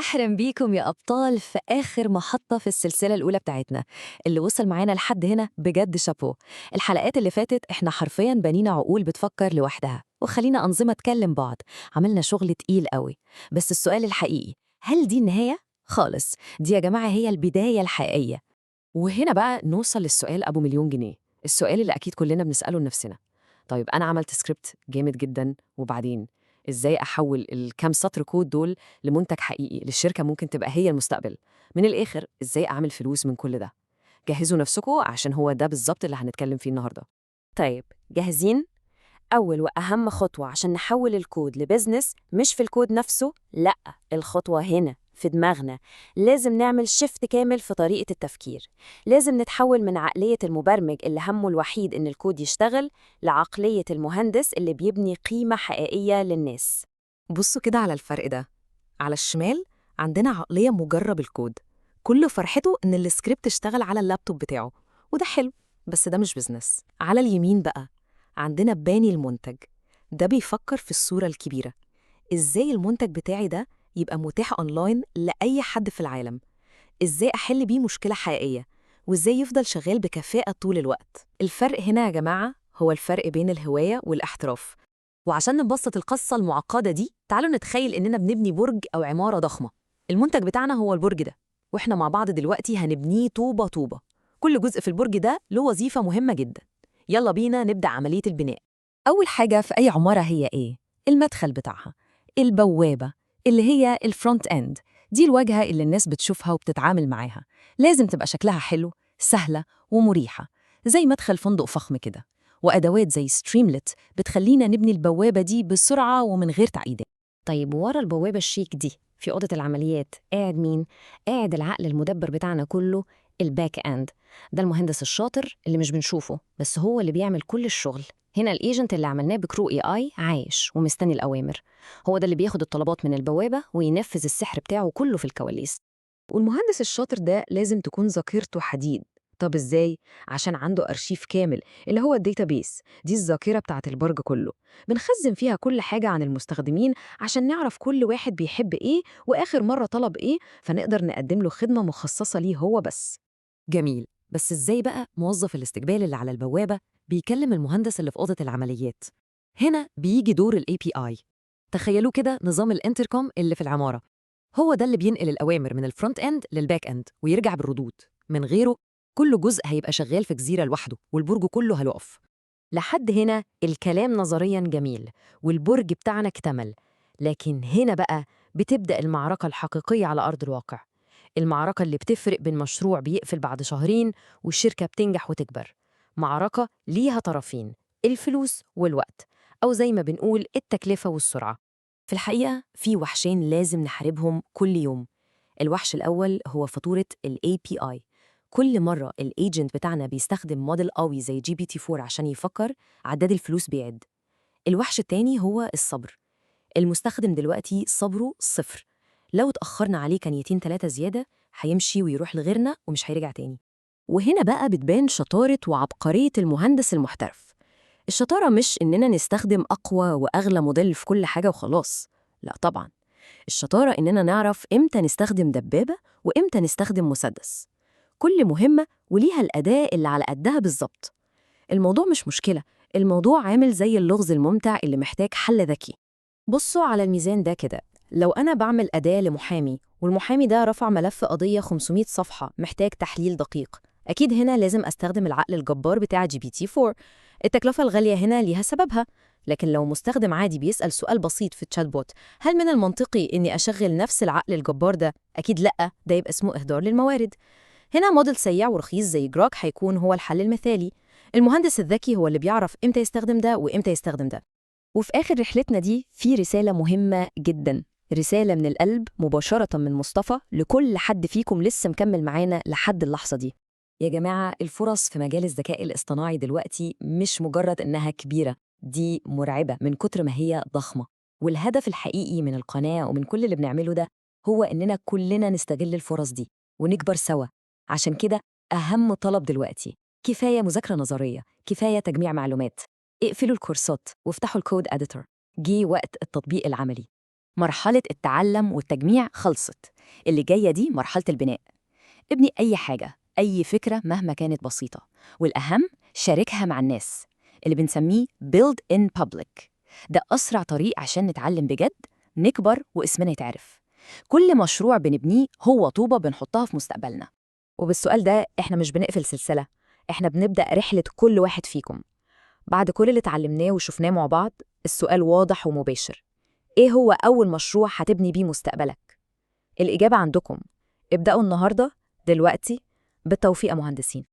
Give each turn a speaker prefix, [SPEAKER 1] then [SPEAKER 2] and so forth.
[SPEAKER 1] أهلا بيكم يا أبطال في آخر محطة في السلسلة الأولى بتاعتنا. اللي وصل معانا لحد هنا بجد شابو. الحلقات اللي فاتت إحنا حرفياً بنينا عقول بتفكر لوحدها وخلينا أنظمة تكلم بعض. عملنا شغل تقيل قوي. بس السؤال الحقيقي، هل دي النهاية؟ خالص، دي يا جماعة هي البداية الحقيقية.
[SPEAKER 2] وهنا بقى نوصل للسؤال أبو مليون جنيه، السؤال اللي أكيد كلنا بنسأله لنفسنا. طيب أنا عملت سكريبت جامد جدا، وبعدين إزاي أحول الكام سطر كود دول لمنتج حقيقي للشركة ممكن تبقى هي المستقبل؟ من الآخر إزاي أعمل فلوس من كل ده؟ جهزوا نفسكم عشان هو ده بالظبط اللي هنتكلم فيه النهاردة.
[SPEAKER 3] طيب، جاهزين؟ أول وأهم خطوة عشان نحول الكود لبزنس مش في الكود نفسه، لأ، الخطوة هنا في دماغنا. لازم نعمل شيفت كامل في طريقة التفكير. لازم نتحول من عقلية المبرمج اللي همه الوحيد إن الكود يشتغل لعقلية المهندس اللي بيبني قيمة حقيقية للناس.
[SPEAKER 2] بصوا كده على الفرق ده. على الشمال عندنا عقلية مجرب الكود، كل فرحته إن السكريبت اشتغل على اللابتوب بتاعه، وده حلو، بس ده مش بزنس. على اليمين بقى عندنا باني المنتج، ده بيفكر في الصورة الكبيرة. إزاي المنتج بتاعي ده يبقى متاح أونلاين لأي حد في العالم؟ إزاي أحل بيه مشكلة حقيقية؟ وإزاي يفضل شغال بكفاءة طول الوقت؟ الفرق هنا يا جماعة هو الفرق بين الهواية والاحتراف.
[SPEAKER 1] وعشان نبسط القصة المعقدة دي، تعالوا نتخيل إننا بنبني برج أو عمارة ضخمة. المنتج بتاعنا هو البرج ده، وإحنا مع بعض دلوقتي هنبنيه طوبة طوبة. كل جزء في البرج ده له وظيفة مهمة جدا. يلا بينا نبدأ عملية البناء. أول حاجة في أي عمارة هي إيه؟ المدخل بتاعها، البوابة اللي هي الفرونت إند. دي الواجهة اللي الناس بتشوفها وبتتعامل معاها. لازم تبقى شكلها حلو، سهلة ومريحة، زي مدخل فندق فخم كده. وأدوات زي ستريملت بتخلينا نبني البوابة دي بسرعة ومن غير تعقيدات.
[SPEAKER 3] طيب، ورا البوابة الشيك دي في أوضة العمليات قاعد مين؟ قاعد العقل المدبر بتاعنا كله، الباك اند. ده المهندس الشاطر اللي مش بنشوفه، بس هو اللي بيعمل كل الشغل. هنا الايجنت اللي عملناه بكرو اي عايش ومستني الأوامر. هو ده اللي بياخد الطلبات من البوابة وينفذ السحر بتاعه كله في الكواليس.
[SPEAKER 1] والمهندس الشاطر ده لازم تكون ذاكرته حديد. طب إزاي؟ عشان عنده أرشيف كامل اللي هو الداتابيس. دي الذاكرة بتاعت البرج كله. بنخزن فيها كل حاجة عن المستخدمين عشان نعرف كل واحد بيحب إيه وآخر مرة طلب إيه، فنقدر نقدم له خدمة مخصصة ليه هو بس.
[SPEAKER 2] جميل، بس إزاي بقى موظف الاستقبال اللي على البوابة بيكلم المهندس اللي في أوضة العمليات؟ هنا بيجي دور ال API. تخيلوا كده نظام الانتركوم اللي في العمارة، هو ده اللي بينقل الأوامر من الفرونت إند للباك إند ويرجع بالردود. من غيره كل جزء هيبقى شغال في جزيرة لوحده والبرج كله هيقف.
[SPEAKER 3] لحد هنا الكلام نظرياً جميل والبرج بتاعنا اكتمل. لكن هنا بقى بتبدأ المعركة الحقيقية على أرض الواقع. المعركة اللي بتفرق بين مشروع بيقفل بعد شهرين والشركة بتنجح وتكبر. معركة ليها طرفين، الفلوس والوقت، أو زي ما بنقول التكلفة والسرعة.
[SPEAKER 2] في الحقيقة في وحشين لازم نحاربهم كل يوم. الوحش الأول هو فاتورة ال API. كل مرة الagent بتاعنا بيستخدم موديل قوي زي GPT-4 عشان يفكر، عداد الفلوس بيعد. الوحش التاني هو الصبر. المستخدم دلوقتي صبره صفر. لو اتأخرنا عليه كنيتين 3 زيادة هيمشي ويروح لغيرنا ومش هيرجع تاني. وهنا بقى بتبان شطارة وعبقرية المهندس المحترف. الشطارة مش إننا نستخدم أقوى وأغلى موديل في كل حاجة وخلاص، لا طبعاً. الشطارة إننا نعرف إمتى نستخدم دبابة وإمتى نستخدم مسدس. كل مهمة وليها الأداة اللي على قدها بالظبط. الموضوع مش مشكلة، الموضوع عامل زي اللغز الممتع اللي محتاج حل ذكي.
[SPEAKER 3] بصوا على الميزان ده كده. لو أنا بعمل أداة لمحامي والمحامي ده رفع ملف قضية 500 صفحة محتاج تحليل دقيق، أكيد هنا لازم أستخدم العقل الجبار بتاع GPT-4. التكلفة الغالية هنا ليها سببها. لكن لو مستخدم عادي بيسأل سؤال بسيط في التشات بوت، هل من المنطقي إني أشغل نفس العقل الجبار ده؟ أكيد لأ، ده يبقى اسمه إهدار للموارد. هنا موديل سريع ورخيص زي جروك هيكون هو الحل المثالي. المهندس الذكي هو اللي بيعرف إمتى يستخدم ده وإمتى يستخدم ده. وفي آخر رحلتنا دي في رسالة مهمة جدا، رسالة من القلب مباشرة من مصطفى لكل حد فيكم لسه مكمل معانا لحد اللحظة دي.
[SPEAKER 1] يا جماعة، الفرص في مجال الذكاء الاصطناعي دلوقتي مش مجرد إنها كبيرة، دي مرعبة من كتر ما هي ضخمة. والهدف الحقيقي من القناة ومن كل اللي بنعمله ده هو إننا كلنا نستغل الفرص دي ونكبر سوا. عشان كده أهم طلب دلوقتي، كفاية مذاكرة نظرية، كفاية تجميع معلومات. اقفلوا الكورسات وافتحوا الكود اديتور. جه وقت التطبيق العملي.
[SPEAKER 2] مرحلة التعلم والتجميع خلصت، اللي جاية دي مرحلة البناء. ابني أي حاجة، أي فكرة مهما كانت بسيطة، والأهم شاركها مع الناس، اللي بنسميه build in public. ده أسرع طريق عشان نتعلم بجد، نكبر واسمنا يتعرف. كل مشروع بنبنيه هو طوبة بنحطها في مستقبلنا.
[SPEAKER 3] وبالسؤال ده إحنا مش بنقفل سلسلة، إحنا بنبدأ رحلة كل واحد فيكم. بعد كل اللي اتعلمناه وشفناه مع بعض، السؤال واضح ومباشر: إيه هو أول مشروع هتبني بيه مستقبلك؟ الإجابة عندكم. ابدأوا النهاردة، دلوقتي. بالتوفيق يا مهندسين.